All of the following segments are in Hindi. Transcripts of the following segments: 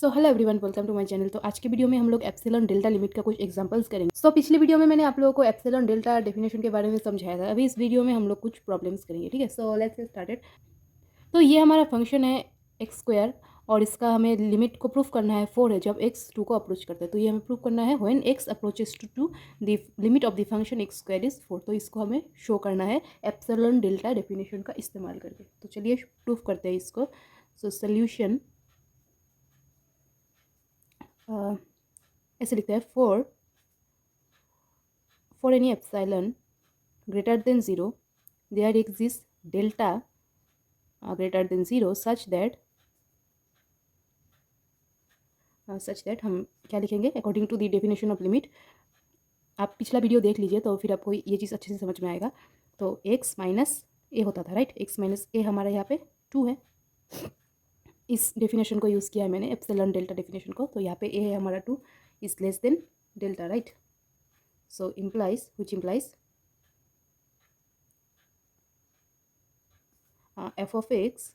So hello everyone, welcome to my channel. तो आज के वीडियो में हम लोग एप्सिलॉन डेल्टा लिमिट का कुछ एग्जांपल्स करेंगे। सो पिछली वीडियो में मैंने आप लोगों को एप्सिलॉन डेल्टा डेफिनेशन के बारे में समझाया था। अभी इस वीडियो में हम लोग कुछ प्रॉब्लम्स करेंगे, ठीक है। So let's get started. तो ये हमारा फंक्शन है एक्स स्क्वायर और इसका हमें लिमिट को प्रूफ करना है 4 है जब एक्स 2 को अप्रोच करता है। तो ये हमें प्रूफ करना है when x approaches to 2 the limit of the function x square is 4। तो इसको हमें शो करना है एप्सिलॉन डेल्टा डेफिनेशन का इस्तेमाल करके। तो चलिए प्रूफ करते हैं इसको। सो सोल्यूशन ऐसे लिखते हैं for any epsilon greater than 0 there exist delta greater than 0 such that हम क्या लिखेंगे according to the definition of limit. आप पिछला वीडियो देख लीजिए तो फिर आपको ये चीज़ अच्छे से समझ में आएगा। तो x माइनस ए होता था, राइट। x माइनस ए हमारा यहाँ पे 2 है। इस डेफिनेशन को यूज़ किया है मैंने एप्सिलॉन डेल्टा डेफिनेशन को। तो यहाँ पे a है हमारा 2 is less than delta, right. So implies which implies f of x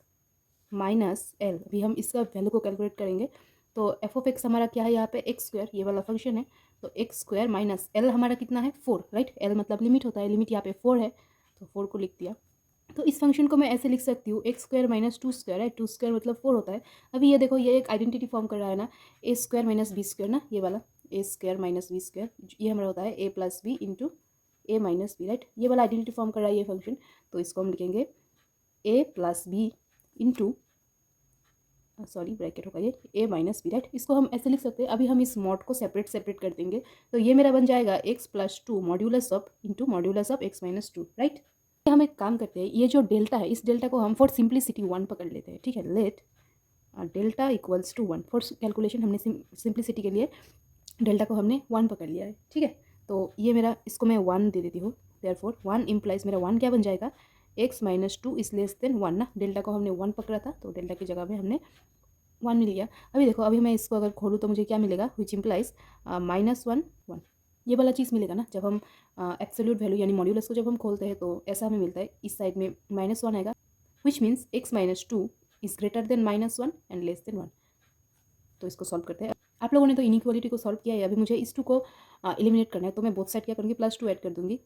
minus l. अभी हम इसका वैल्यू को कैलकुलेट करेंगे। तो एफ ऑफ एक्स हमारा क्या है यहाँ पे एक्स स्क्वायर, ये वाला फंक्शन है। तो एक्स स्क्वायर माइनस एल हमारा कितना है 4, राइट। एल मतलब लिमिट होता है, लिमिट यहाँ पे 4 है तो 4 को लिख दिया। तो इस फंक्शन को मैं ऐसे लिख सकती हूँ एक्स स्क्वायर माइनस 2 स्क्वायर है। 2 स्क्वायर मतलब 4 होता है। अभी ये देखो, ये एक आइडेंटिटी फॉर्म कर रहा है ना, ए स्क्वायर माइनस बी स्क्वायर ना, ये वाला ए स्क्वायर माइनस बी स्क्वायर, ये हमारा होता है ए plus b into a minus B, right. ये वाला आइडेंटिटी फॉर्म कर रहा है ये फंक्शन। तो इसको हम लिखेंगे a plus b into sorry bracket होगा ये ए माइनस बी, राइट। इसको हम ऐसे लिख सकते हैं। अभी हम इस मॉड को सेपरेट कर देंगे। तो ये मेरा बन जाएगा x plus 2 modulus of into modulus of x minus 2, right. हम एक काम करते हैं, ये जो डेल्टा है इस डेल्टा को हम फॉर सिंप्लिसिटी 1 पकड़ लेते हैं, ठीक है। Let delta equals to 1 for calculation. हमने सिंप्लिसिटी के लिए डेल्टा को हमने 1 पकड़ लिया है, ठीक है। तो ये मेरा, इसको मैं 1 दे देती हूँ। देयरफॉर 1 इम्प्लाइज मेरा 1 क्या बन जाएगा x minus 2 is less then 1 ना। डेल्टा को हमने 1 पकड़ा था तो डेल्टा की जगह में हमने 1 लिया। अभी देखो, अभी मैं इसको अगर खोलूँ तो मुझे क्या मिलेगा विच इम्प्लाइज -1 ये वाला चीज़ मिलेगा ना। जब हम एब्सोल्यूट वैल्यू यानी मॉड्यूलस को जब हम खोलते हैं तो ऐसा हमें मिलता है, इस साइड में -1 आएगा which means x minus 2 is greater than -1 and less than 1। तो इसको सॉल्व करते हैं। आप लोगों ने तो इनइक्वालिटी को सॉल्व किया है। अभी मुझे इस 2 को एलिमिनेट करना है। तो मैं बोथ साइड क्या करूँगी +2 ऐड कर दूँगी।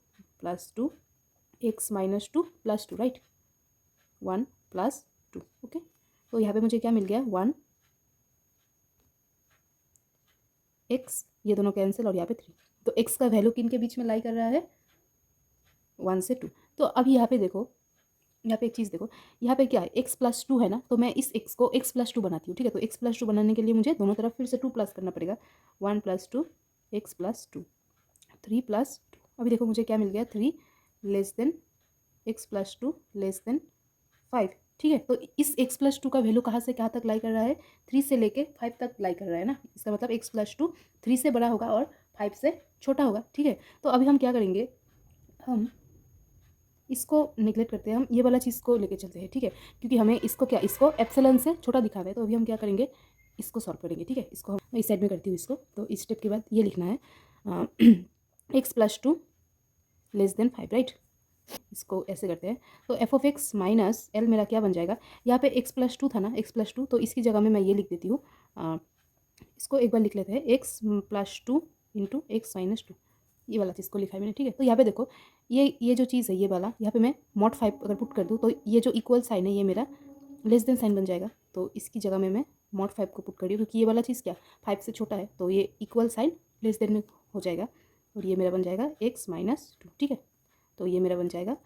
+2 एक्स माइनस 2 +2, राइट। 1 +2, ओके। तो यहाँ पे मुझे क्या मिल गया 1 एक्स, ये दोनों कैंसिल और यहाँ पे 3। तो एक्स का वैल्यू किन के बीच में लाई कर रहा है 1 से 2। तो अब यहाँ पे देखो, यहाँ पे एक चीज़ देखो, यहाँ पे क्या है x प्लस 2 है ना। तो मैं इस x को x प्लस 2 बनाती हूँ, ठीक है। तो x प्लस 2 बनाने के लिए मुझे दोनों तरफ फिर से 2 प्लस करना पड़ेगा। 1 + 2 x + 2 3 + 2। अभी देखो मुझे क्या मिल गया 3 less than x + 2 less than 5, ठीक है। तो इस x + 2 का वैल्यू कहाँ से कहाँ तक लाई कर रहा है 3 से लेके 5 तक लाई कर रहा है ना। इसका मतलब x + 2 3 से बड़ा होगा और 5 से छोटा होगा, ठीक है। तो अभी हम क्या करेंगे, हम इसको नेगलेक्ट करते हैं, हम ये वाला चीज़ को लेके चलते हैं, ठीक है। क्योंकि हमें इसको एप्सिलॉन से छोटा दिखाना है। तो अभी हम क्या करेंगे, इसको सॉल्व करेंगे, ठीक है। इसको हम इस साइड में करती हूँ इसको। तो इस स्टेप के बाद ये लिखना है x + 2 लेस देन 5, राइट। इसको ऐसे करते हैं। तो F of x minus L मेरा क्या बन जाएगा, यहाँ पे x + 2 था ना, x + 2। तो इसकी जगह में मैं ये लिख देती हूँ, इसको एक बार लिख लेते हैं x + 2 इंटू एक्स माइनस 2। ये वाला चीज़ को लिखा है मैंने, ठीक है। तो यहाँ पे देखो, ये जो चीज़ है ये वाला, यहाँ पे मैं mod 5 अगर पुट कर दूँ तो ये जो इक्वल साइन है ये मेरा लेस देन साइन बन जाएगा। तो इसकी जगह में मैं mod 5 को पुट कर रही हूँ क्योंकि ये वाला चीज़ क्या 5 से छोटा है। तो ये इक्वल साइन लेस देन में हो जाएगा और ये मेरा बन जाएगा x माइनस 2, ठीक है। तो ये मेरा बन जाएगा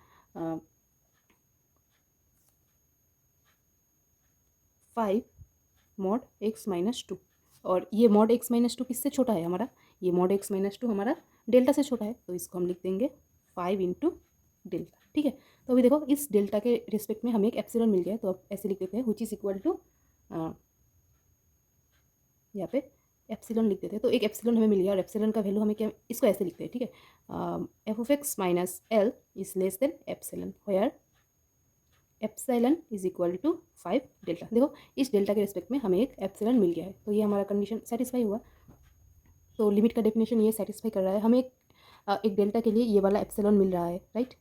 5 mod x माइनस 2। और ये mod x माइनस 2 किससे छोटा है हमारा, ये mod x माइनस 2 हमारा डेल्टा से छोटा है। तो इसको हम लिख देंगे 5 इंटू डेल्टा, ठीक है। तो अभी देखो, इस डेल्टा के रिस्पेक्ट में हमें एक एप्सिलॉन मिल गया है। तो अब ऐसे लिख देते हैं विच इज़ इक्वल टू, यहाँ पे एप्सिलॉन लिख देते हैं। तो एक एप्सिलॉन हमें मिल गया और एप्सिलॉन का वैल्यू हमें क्या, इसको ऐसे लिखते हैं, ठीक है। F of x minus l is less than epsilon where epsilon is equal to 5 delta. देखो, इस डेल्टा के रिस्पेक्ट में हमें एक एप्सिलॉन मिल गया है। तो ये हमारा कंडीशन सेटिस्फाई हुआ। तो लिमिट का डेफिनेशन ये सेटिस्फाई कर रहा है। हमें एक डेल्टा के लिए ये वाला एप्सिलॉन मिल रहा है, राइट।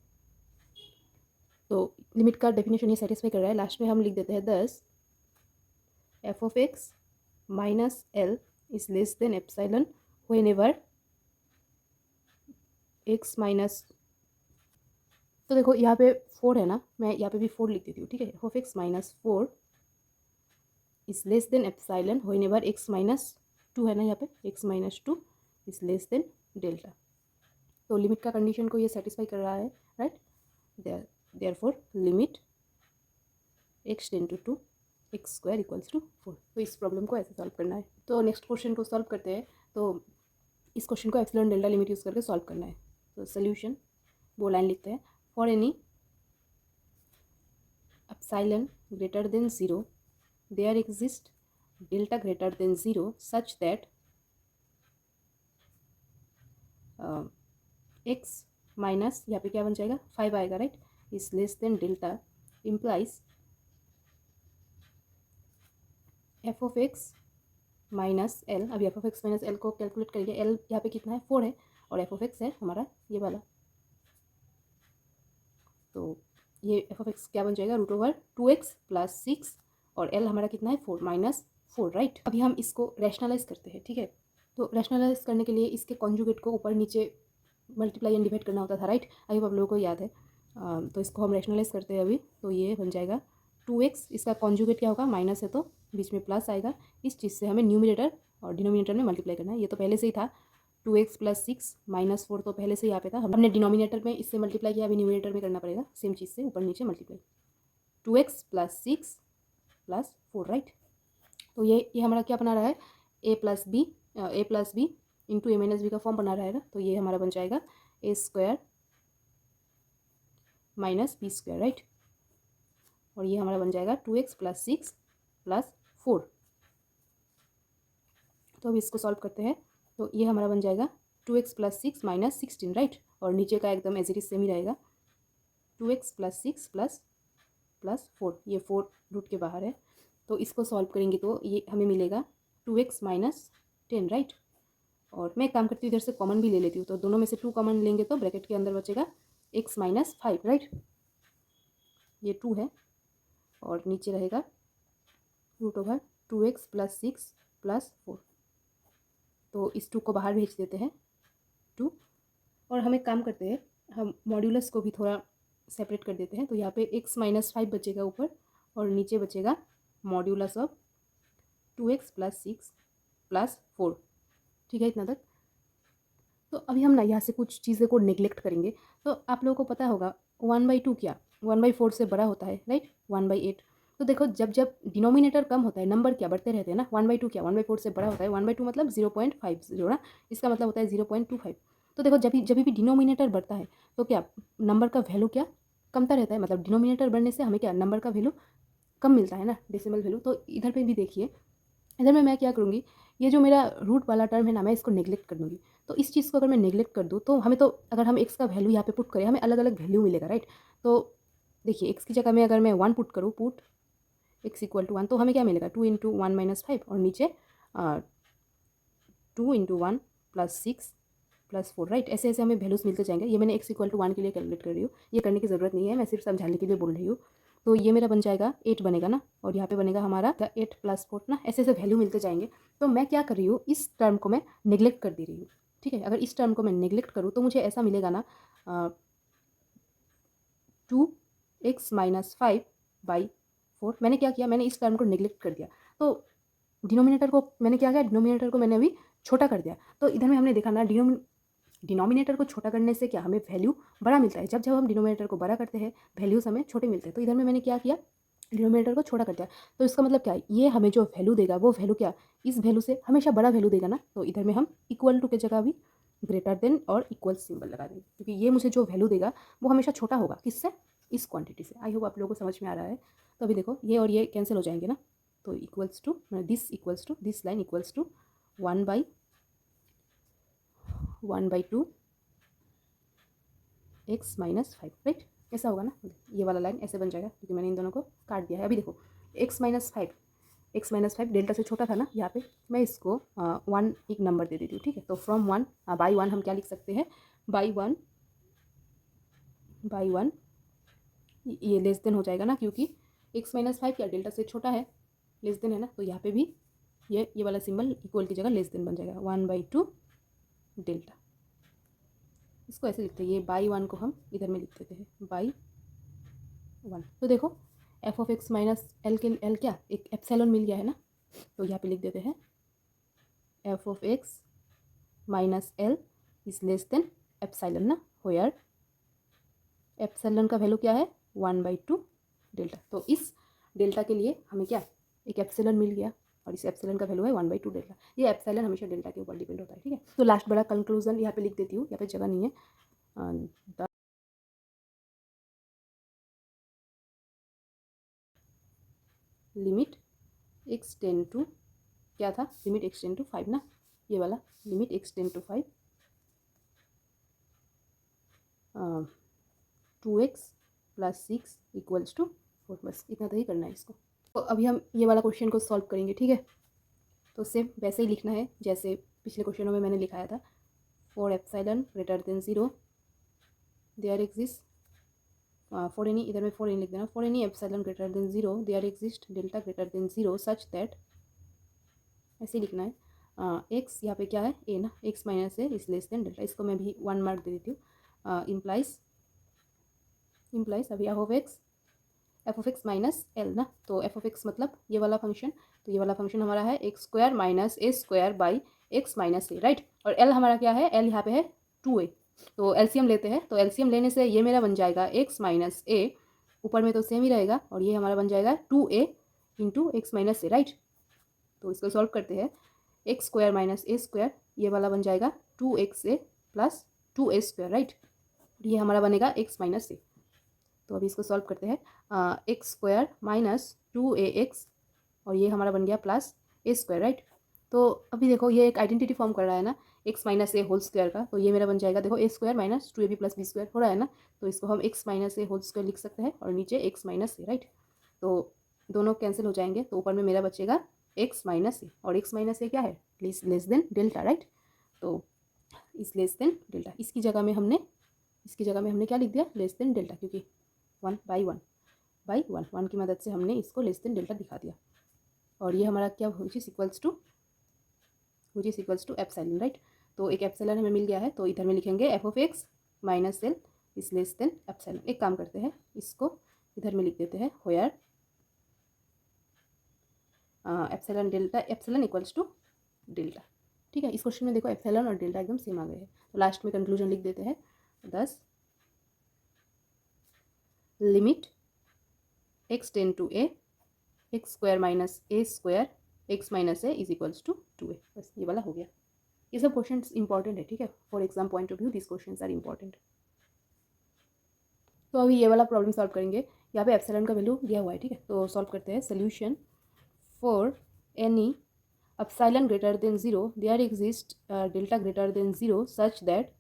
तो लिमिट का डेफिनेशन ये सेटिस्फाई कर रहा है। लास्ट में हम लिख देते हैं 10 F of x minus l is less than epsilon whenever x minus, तो देखो यहाँ पे 4 है ना, मैं यहाँ पे भी 4 लिख देती हूँ, ठीक है। F of x minus 4 is less than epsilon whenever x minus 2 है ना, यहाँ पे x minus 2 is less than delta. तो लिमिट का कंडीशन को ये सेटिस्फाई कर रहा है, right. Therefore limit x tends to 2 x square equals to 4। तो इस प्रॉब्लम को ऐसे सॉल्व करना है। तो नेक्स्ट क्वेश्चन को सॉल्व करते हैं। तो इस क्वेश्चन को एप्सिलॉन डेल्टा लिमिट यूज़ करके सॉल्व करना है। तो सोल्यूशन वो लाइन लिखते हैं। For any epsilon greater than 0 there exist delta greater than 0 such that x minus, यहाँ पे क्या बन जाएगा 5 आएगा, right, is less than delta implies f of x minus l. अभी f of x minus l को कैलकुलेट करिए। एल यहाँ पे कितना है 4 है और एफ ऑफ एक्स है हमारा ये वाला। तो ये एफ ऑफ एक्स क्या बन जाएगा √2x प्लस 6 और एल हमारा कितना है 4 माइनस 4, राइट। अभी हम इसको रैशनलाइज करते हैं, ठीक है। तो रैशनलाइज करने के लिए इसके कॉन्जुगेट को ऊपर नीचे मल्टीप्लाई एंड डिवाइड करना होता था, राइट। आई होप आप लोगों को याद है। तो इसको हम रैशनलाइज करते हैं अभी। तो ये बन जाएगा 2x, इसका कॉन्जुगेट क्या होगा, माइनस है तो बीच में प्लस आएगा। इस चीज़ से हमें न्यूमिनेटर और डिनोमिनेटर में मल्टीप्लाई करना है। ये तो पहले से ही था 2x प्लस 6 माइनस 4, तो पहले से यहाँ पे था। हमने डिनोमिनेटर में इससे मल्टीप्लाई किया, अभी न्यूमिनेटर में करना पड़ेगा सेम चीज़ से ऊपर नीचे multiply. 2x plus 6 plus 4, right. तो ये हमारा क्या बना रहा है, a plus b into a minus b का फॉर्म बना रहा है ना। तो ये हमारा बन जाएगा a square minus b square, right. और ये हमारा बन जाएगा 2x प्लस 6 प्लस 4। तो अब इसको सॉल्व करते हैं। तो ये हमारा बन जाएगा 2x प्लस 6 माइनस 16, राइट। और नीचे का एकदम एज इट इज सेम ही रहेगा, 2x प्लस 6 प्लस 4। ये 4 रूट के बाहर है। तो इसको सॉल्व करेंगे तो ये हमें मिलेगा 2x माइनस 10, राइट। और मैं एक काम करती हूँ, इधर से कॉमन भी ले लेती हूँ। तो दोनों में से 2 कॉमन लेंगे तो ब्रैकेट के अंदर बचेगा x माइनस 5, राइट। ये 2 है और नीचे रहेगा √2x प्लस 6 प्लस 4। तो इस 2 को बाहर भेज देते हैं 2। और हम एक काम करते हैं, हम मॉड्यूलस को भी थोड़ा सेपरेट कर देते हैं। तो यहाँ पे x माइनस 5 बचेगा ऊपर और नीचे बचेगा modulus of 2x plus 6 plus 4, ठीक है इतना तक। तो अभी हम ना यहाँ से कुछ चीज़ें को नेग्लेक्ट करेंगे। तो आप लोगों को पता होगा 1/2 क्या 1/4 से बड़ा होता है, राइट, 1/8। तो देखो जब जब डिनोमिनेटर कम होता है नंबर क्या बढ़ते रहते हैं ना। 1/2 क्या 1/4 से बड़ा होता है। 1/2 मतलब 0.50 ना, इसका मतलब होता है 0.25। तो देखो जब भी डिनोमिनेटर बढ़ता है तो क्या नंबर का वैल्यू क्या कमता रहता है। मतलब डिनोमिनेटर बढ़ने से हमें क्या नंबर का वैल्यू कम मिलता है ना, डेसिमल वैल्यू। तो इधर पे भी देखिए, इधर में मैं क्या करूँगी, ये जो मेरा रूट वाला टर्म है ना, मैं इसको नेग्लेक्ट कर दूँगी। तो इस चीज़ को अगर मैं नेग्लेक्ट कर दूँ तो हमें तो अगर हम एक्स का वैल्यू यहाँ पे पुट करें हमें अलग अलग वैल्यू मिलेगा, राइट। तो देखिए एक्स की जगह में अगर मैं 1 पुट करूँ, पुट एक्स इक्वल टू 1, तो हमें क्या मिलेगा 2 इंटू 1 माइनस 5 और नीचे 2 इंटू 1 प्लस 6 प्लस 4, राइट। ऐसे ऐसे हमें वैल्यूज़ मिलते जाएंगे। ये मैंने एक्स इक्वल टू 1 के लिए कैलकुलेट कर रही हूँ, ये करने की ज़रूरत नहीं है, मैं सिर्फ समझाने के लिए बोल रही हूँ। तो ये मेरा बन जाएगा 8 बनेगा ना, और यहाँ पे बनेगा हमारा 8 प्लस 4 ना, ऐसे ऐसे वैल्यू मिलते जाएंगे। तो मैं क्या कर रही हूँ, इस टर्म को मैं नेग्लेक्ट कर दे रही हूँ, ठीक है। अगर इस टर्म को मैं नेग्लेक्ट करूँ तो मुझे ऐसा मिलेगा ना 2x माइनस 5/4। मैंने क्या किया, मैंने इस टर्म को नेग्लेक्ट कर दिया। तो डिनोमिनेटर को मैंने क्या किया, डिनोमिनेटर को मैंने अभी छोटा कर दिया। तो इधर में हमने देखा ना डिनोमिनेटर को छोटा करने से क्या हमें वैल्यू बड़ा मिलता है। जब जब हम डिनोमिनेटर को बड़ा करते हैं वैल्यूज़ हमें छोटे मिलते हैं। तो इधर में मैंने क्या किया, डिनोमिनेटर को छोटा कर दिया। तो इसका मतलब क्या है, ये हमें जो वैल्यू देगा वो वैल्यू क्या इस वैल्यू से हमेशा बड़ा वैल्यू देगा ना। तो इधर में हम इक्वल टू के जगह भी ग्रेटर देन और इक्वल सिंबल लगा देंगे, क्योंकि ये मुझे जो वैल्यू देगा वो हमेशा छोटा होगा किससे, इस क्वांटिटी से। आई होप आप लोगों को समझ में आ रहा है। तो अभी देखो ये और ये कैंसिल हो जाएंगे ना। तो equals to this line equals to 1/2 x minus 5, right. ऐसा होगा ना, ये वाला लाइन ऐसे बन जाएगा क्योंकि मैंने इन दोनों को काट दिया है। अभी देखो x माइनस 5 डेल्टा से छोटा था ना, यहाँ पे मैं इसको 1 एक नंबर दे देती हूँ, ठीक है। तो फ्रॉम 1 बाई 1 हम क्या लिख सकते हैं, बाई वन ये लेस देन हो जाएगा ना, क्योंकि x माइनस 5 क्या डेल्टा से छोटा है, लेस देन है ना। तो यहाँ पे भी ये वाला सिंबल इक्वल की जगह लेस देन बन जाएगा 1/2 डेल्टा। इसको ऐसे लिखते हैं, ये बाई 1 को हम इधर में लिख देते हैं बाई 1। तो देखो F of x minus L के एल क्या एक एप्सिलॉन मिल गया है ना, तो यहाँ पे लिख देते हैं F of x minus l is less than epsilon ना, होयर एप्सिलॉन का वैल्यू क्या है 1/2 डेल्टा। तो इस डेल्टा के लिए हमें क्या एक एप्सिलॉन मिल गया और इस एप्सिलॉन का वैल्यू है 1/2 डेल्टा। ये एप्सिलॉन हमेशा डेल्टा के ऊपर डिपेंड होता है, ठीक है। तो लास्ट बड़ा कंक्लूजन यहाँ पे लिख देती हूँ, यहाँ पे जगह नहीं है। लिमिट एक्स टेन टू क्या था, लिमिट एक्स टेन टू 5 ना, ये वाला limit x tends to 5 2x + 6 = 4। बस इतना तो ही करना है इसको। तो अभी हम ये वाला क्वेश्चन को सॉल्व करेंगे, ठीक है। तो सेम वैसे ही लिखना है जैसे पिछले क्वेश्चनों में मैंने लिखाया था। For epsilon greater than 0 there exist for any, इधर में फॉर एनी लिख देना, for any epsilon greater than 0 there exist delta greater than 0 such that, ऐसे लिखना है। एक्स यहाँ पे क्या है ए ना, x minus a is less than delta. इसको मैं भी 1 मार्क दे देती हूँ। इम्प्लाइज अभी f of x minus L ना, तो एफ ऑफ एक्स मतलब ये वाला फंक्शन, तो ये वाला फंक्शन हमारा है x square minus a square by x minus A, right. और एल हमारा क्या है, एल यहाँ पे है 2a। तो एलसीएम लेते हैं, तो एलसीएम लेने से ये मेरा बन जाएगा एक्स माइनस ए, ऊपर में तो सेम ही रहेगा, और ये हमारा बन जाएगा 2a इंटू एक्स माइनस ए, राइट। तो इसको सॉल्व करते हैं, x square minus a square ये वाला बन जाएगा 2xa plus 2a square, right. ये हमारा बनेगा एक्स माइनस ए। तो अभी इसको सॉल्व करते हैं, एक्स स्क्वायर माइनस 2ax और ये हमारा बन गया प्लस ए स्क्वायर, राइट। तो अभी देखो ये एक आइडेंटिटी फॉर्म कर रहा है ना x minus a whole square का, तो ये मेरा बन जाएगा देखो a square minus 2ab plus b square हो रहा है ना, तो इसको हम x minus a whole square लिख सकते हैं और नीचे एक्स माइनस ए, राइट। तो दोनों कैंसिल हो जाएंगे, तो ऊपर में मेरा बचेगा एक्स माइनस ए, और एक्स माइनस ए क्या है लेस देन डेल्टा, राइट। तो इस लेस देन डेल्टा इसकी जगह में हमने क्या लिख दिया, लेस देन डेल्टा, क्योंकि 1/1 की मदद से हमने इसको लेस देन डेल्टा दिखा दिया। और ये हमारा क्या which is equals to epsilon, right. तो एक एप्सिलॉन हमें मिल गया है, तो इधर में लिखेंगे F of x minus l is less than epsilon. एक काम करते हैं, इसको इधर में लिख देते हैं where epsilon delta, epsilon equals to delta, ठीक है। इस क्वेश्चन में देखो एप्सिलॉन और डेल्टा एकदम सेम आ गए हैं, तो लास्ट में कंक्लूजन लिख देते हैं 10 limit x tends to a x square minus a square x minus a is equals to 2a। बस ये वाला हो गया। ये सब क्वेश्चन इंपॉर्टेंट है, ठीक है, for exam point of view this question are important. तो अभी ये वाला प्रॉब्लम सॉल्व करेंगे, यहाँ पे एप्सिलॉन का वैल्यू दिया हुआ है, ठीक है। तो सॉल्व करते हैं, solution for any epsilon greater than 0 there exist delta greater than 0 such that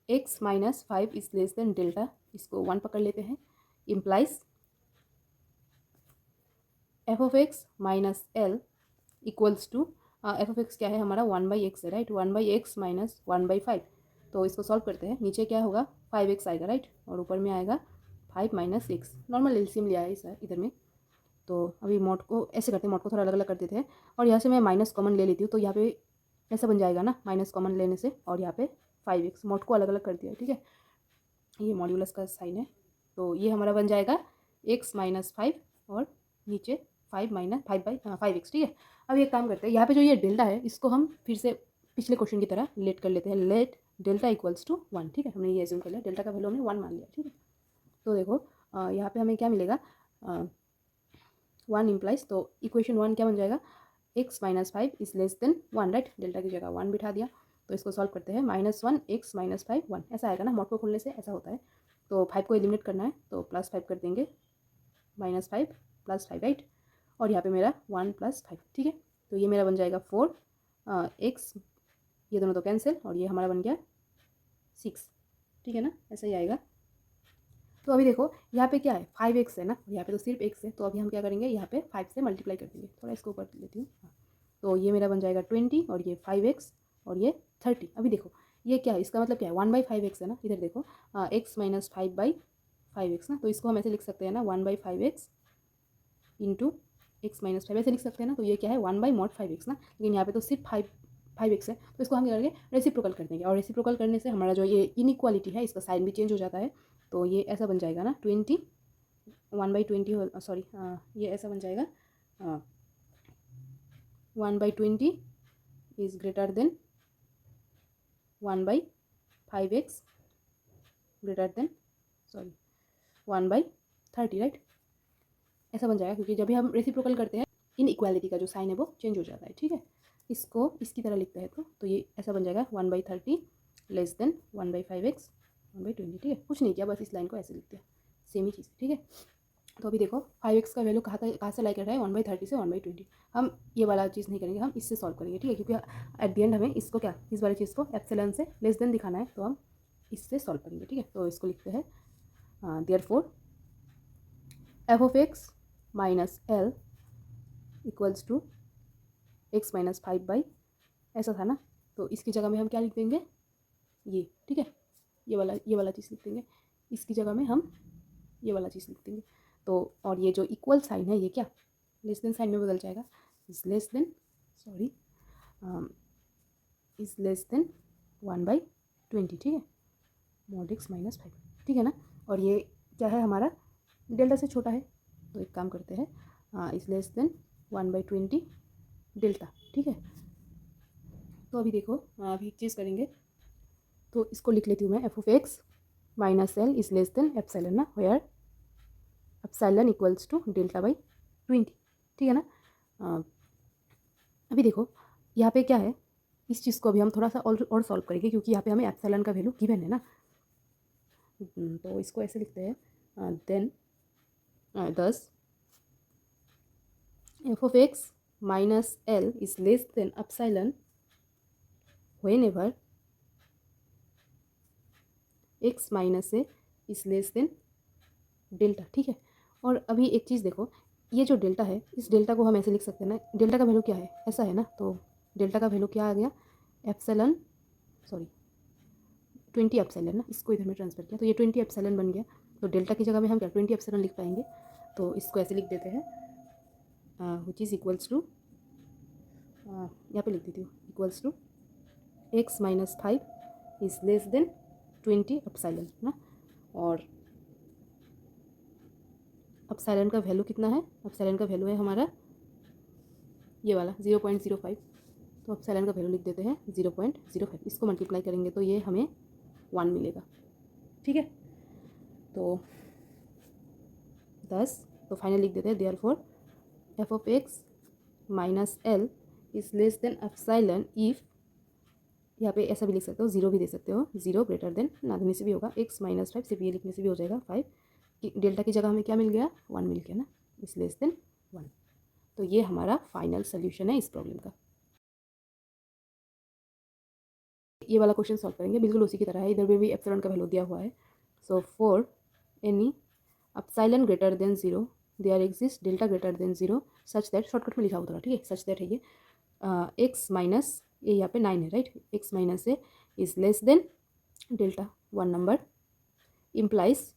x minus 5 is less than delta, इसको 1 पकड़ लेते हैं, implies f of x minus l equals to f of x क्या है हमारा 1/x है, राइट। 1/x minus 1/5। तो इसको सॉल्व करते हैं, नीचे क्या होगा 5x आएगा, राइट, और ऊपर में आएगा 5 माइनस एक्स। नॉर्मल एलसीएम लिया है सर इधर में। तो अभी मॉड को ऐसे करते हैं, मॉड को थोड़ा अलग अलग कर देते हैं, और यहाँ से मैं माइनस कॉमन ले लेती हूँ, तो यहाँ पे ऐसा बन जाएगा ना माइनस कॉमन लेने से, और यहाँ पे 5x, मॉड को अलग अलग कर दिया है, ठीक है। ये मॉड्यूलस का साइन है, तो ये हमारा बन जाएगा x माइनस 5 और नीचे 5/5x, ठीक है। अब एक काम करते हैं, यहाँ पे जो ये डेल्टा है इसको हम फिर से पिछले क्वेश्चन की तरह लेट कर लेते हैं, लेट डेल्टा इक्वल्स टू 1, ठीक है। हमने ये एज्यूम कर लिया, डेल्टा का वैल्यू हमने 1 मान लिया, ठीक है। तो देखो यहाँ पे हमें क्या मिलेगा, 1 इम्प्लाइज, तो इक्वेशन 1 क्या बन जाएगा, x minus 5 is less then 1, right. Delta की जगह 1 बिठा दिया, तो इसको सॉल्व करते हैं, -1 x माइनस 5 1 ऐसा आएगा ना, मॉड को खोलने से ऐसा होता है। तो 5 को एलिमिनेट करना है, तो +5 कर देंगे, -5 + 5, राइट। और यहाँ पे मेरा 1 + 5, ठीक है। तो ये मेरा बन जाएगा 4 x, ये दोनों तो कैंसिल, और ये हमारा बन गया 6, ठीक है ना, ऐसा ही आएगा। तो अभी देखो यहाँ पे क्या है 5x है ना, यहाँ पे तो सिर्फ x है, तो अभी हम क्या करेंगे, यहाँ पे 5 से मल्टीप्लाई कर देंगे, थोड़ा इसको कर लेती हूँ। तो ये मेरा बन जाएगा 20 और ये 5x और ये 30। अभी देखो ये क्या है, इसका मतलब क्या है 1/5x है ना, इधर देखो x माइनस 5/5x ना, तो इसको हम ऐसे लिख सकते हैं ना 1/5x into x minus five ऐसे लिख सकते हैं ना। तो ये क्या है 1/mod 5x ना, लेकिन यहाँ पे तो सिर्फ 5x है, तो इसको हम क्या करेंगे रेसिप्रोकल कर देंगे। और रेसिप्रोकल करने से हमारा जो ये इनइक्वालिटी है इसका साइन भी चेंज हो जाता है। तो ये ऐसा बन जाएगा ना 20 1/20 सॉरी ये ऐसा बन जाएगा 1/20 is greater than 1/5x greater than 1/30 right. ऐसा बन जाएगा क्योंकि जब भी हम रेसिप्रोकल करते हैं इनइक्वालिटी का जो साइन है वो चेंज हो जाता है। ठीक है, इसको इसकी तरह लिखते हैं तो ये ऐसा बन जाएगा 1/30 लेस देन 1/5x 1/20। ठीक है, कुछ नहीं किया, बस इस लाइन को ऐसे लिख दिया, सेम ही चीज़। ठीक है, तो अभी देखो 5x का वैल्यू कहाँ से लाई कर रहा है 1/30 से 1/20। हम ये वाला चीज़ नहीं करेंगे, हम इससे सॉल्व करेंगे। ठीक है, क्योंकि एट द एंड हमें इसको क्या इस वाली चीज़ को एप्सिलॉन से लेस देन दिखाना है, तो हम इससे सॉल्व करेंगे। ठीक है, तो इसको लिखते हैं therefore f(x minus l equals to x minus 5 ऐसा था ना, तो इसकी जगह में हम क्या लिख देंगे ये। ठीक है, ये वाला चीज़ लिख देंगे, इसकी जगह में हम ये वाला चीज़ लिख देंगे। तो और ये जो इक्वल साइन है ये क्या लेस देन साइन में बदल जाएगा, is less then is less then 1/20। ठीक है, mod x माइनस 5। ठीक है ना, और ये क्या है हमारा डेल्टा से छोटा है, तो एक काम करते हैं इज़ लेस देन 1/20 डेल्टा। ठीक है, तो अभी देखो अभी एक चीज़ करेंगे, तो इसको लिख लेती हूँ मैं f(x minus L is less than epsilon ना, वेयर एप्सिलॉन इक्वल्स टू डेल्टा/20। ठीक है ना, अभी देखो यहाँ पे क्या है, इस चीज़ को अभी हम थोड़ा सा और सॉल्व करेंगे क्योंकि यहाँ पे हमें एप्सिलॉन का वैल्यू गिवन है ना। तो इसको ऐसे लिखते हैं देन दस f(x minus L is less than epsilon whenever x minus a is less than delta. ठीक है, और अभी एक चीज़ देखो, ये जो डेल्टा है इस डेल्टा को हम ऐसे लिख सकते हैं ना, डेल्टा का वैल्यू क्या है ऐसा है ना, तो डेल्टा का वैल्यू क्या आ गया एप्सिलॉन 20 एप्सिलॉन ना, इसको इधर में ट्रांसफर किया तो ये 20 एप्सिलॉन बन गया। तो डेल्टा की जगह में हम क्या 20 एप्सिलॉन लिख पाएंगे, तो इसको ऐसे लिख देते हैं विच इज़ इक्वल्स टू यहाँ पे लिख देती हूँ equals to x minus 5 is less than 20 epsilon ना। और एप्सिलॉन का वैल्यू कितना है, एप्सिलॉन का वैल्यू है हमारा ये वाला 0.05। तो एप्सिलॉन का वैल्यू लिख देते हैं 0.05, इसको मल्टीप्लाई करेंगे तो ये हमें 1 मिलेगा। ठीक है, तो 10, तो फाइनल लिख देते हैं therefore f(x minus L is less than epsilon if, यहाँ पे ऐसा भी लिख सकते हो 0 भी दे सकते हो, 0 ग्रेटर देन ना देने से भी होगा, x माइनस 5 सिर्फ ये लिखने से भी हो जाएगा 5 कि डेल्टा की जगह हमें क्या मिल गया 1 मिल गया ना, इज़ लेस देन 1। तो ये हमारा फाइनल सोल्यूशन है इस प्रॉब्लम का। ये वाला क्वेश्चन सॉल्व करेंगे बिल्कुल उसी की तरह है, इधर भी एप्सिलॉन का वैल्यू दिया हुआ है। So for any epsilon greater than 0 there exist delta greater than 0 such that, shortcut में लिखा होता है। ठीक है, सच दैट है ये x माइनस ये यहाँ पे 9 है right, x minus a is less than delta 1 number implies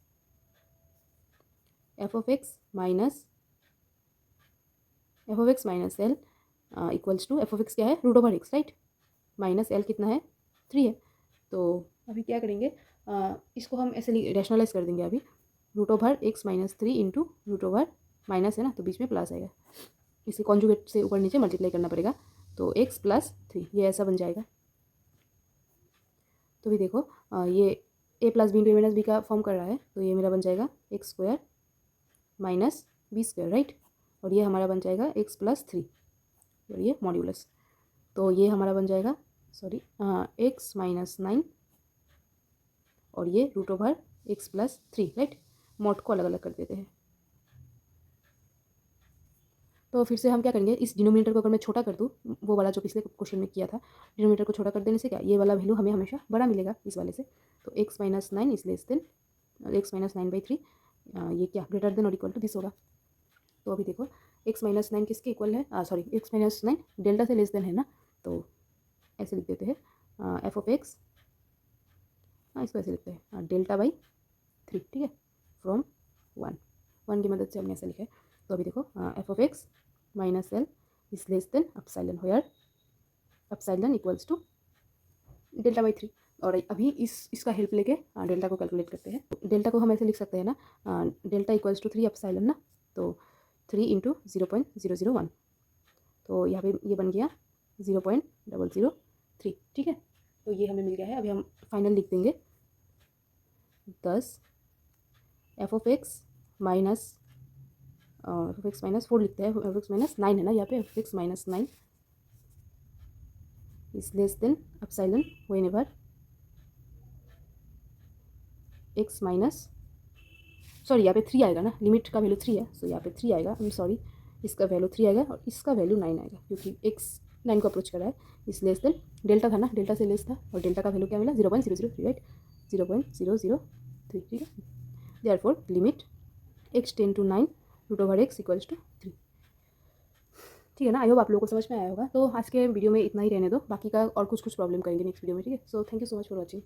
f(x minus l equals to f(x) क्या है √(x) राइट, माइनस एल कितना है 3 है। तो अभी क्या करेंगे इसको हम ऐसे रैशनलाइज कर देंगे अभी √(x माइनस 3 इंटू √ माइनस है ना, तो बीच में प्लस आएगा, इसे कॉन्जुगेट से ऊपर नीचे मल्टीप्लाई करना पड़ेगा, तो x प्लस 3 ये ऐसा बन जाएगा। तो भी देखो ये a plus b into a minus b का फॉर्म कर रहा है, तो ये मेरा बन जाएगा x² माइनस b² राइट, और ये हमारा बन जाएगा x प्लस 3 और ये मॉड्यूलस, तो ये हमारा बन जाएगा x माइनस 9 और ये √(x प्लस 3 राइट। मॉड को अलग अलग कर देते हैं, तो फिर से हम क्या करेंगे इस डिनोमिनेटर को अगर मैं छोटा कर दूँ, वो वाला जो पिछले क्वेश्चन में किया था, डिनोमिनेटर को छोटा कर देने से क्या ये वाला वैल्यू हमें हमेशा बड़ा मिलेगा इस वाले से। तो x minus 9 is less then x minus 9/3 ये क्या ग्रेटर देन और इक्वल टू दिस होगा। तो अभी देखो x माइनस 9 किसके इक्वल है, सॉरी x माइनस 9 डेल्टा से लेस देन है ना, तो ऐसे लिख देते हैं f(x), इसको ऐसे लिखते हैं डेल्टा/3। ठीक है, फ्रॉम 1 की मदद से हमने ऐसा लिखा है। तो अभी देखो f(x) minus l is less than epsilon, where epsilon equals to delta by 3। और अभी इसका हेल्प लेके डेल्टा को कैलकुलेट करते हैं। डेल्टा को हम ऐसे लिख सकते हैं ना, डेल्टा इक्वल्स टू 3 एप्सिलॉन ना, तो 3 इंटू 0.001, तो यहाँ पे ये बन गया 0.003। ठीक है, तो ये हमें मिल गया है। अभी हम फाइनल लिख देंगे 10 एफ ऑफ एक्स माइनस 4 लिखते हैं, एफ एक्स माइनस 9 है ना यहाँ पे, F x minus 9 is less than epsilon whenever x minus, sorry यहाँ पे 3 आएगा ना, लिमिट का वैल्यू 3 है, सो यहाँ पे 3 आएगा, आई एम सॉरी, इसका वैल्यू 3 आएगा और इसका वैल्यू 9 आएगा, क्योंकि एक्स 9 को अप्रोच कर रहा है। इस लेस देन डेल्टा था ना, डेल्टा से लेस था, और डेल्टा का वैल्यू क्या मिला 0.003, राइट, 0.003। ठीक है, therefore limit x tends to 9 root over x equals to 3। ठीक है ना, आई होप आप लोगों को समझ में आया होगा। तो आज के वीडियो में इतना ही रहने दो, बाकी का और कुछ प्रॉब्लम करेंगे नेक्स्ट वीडियो में। ठीक है, so thank you so much for watching.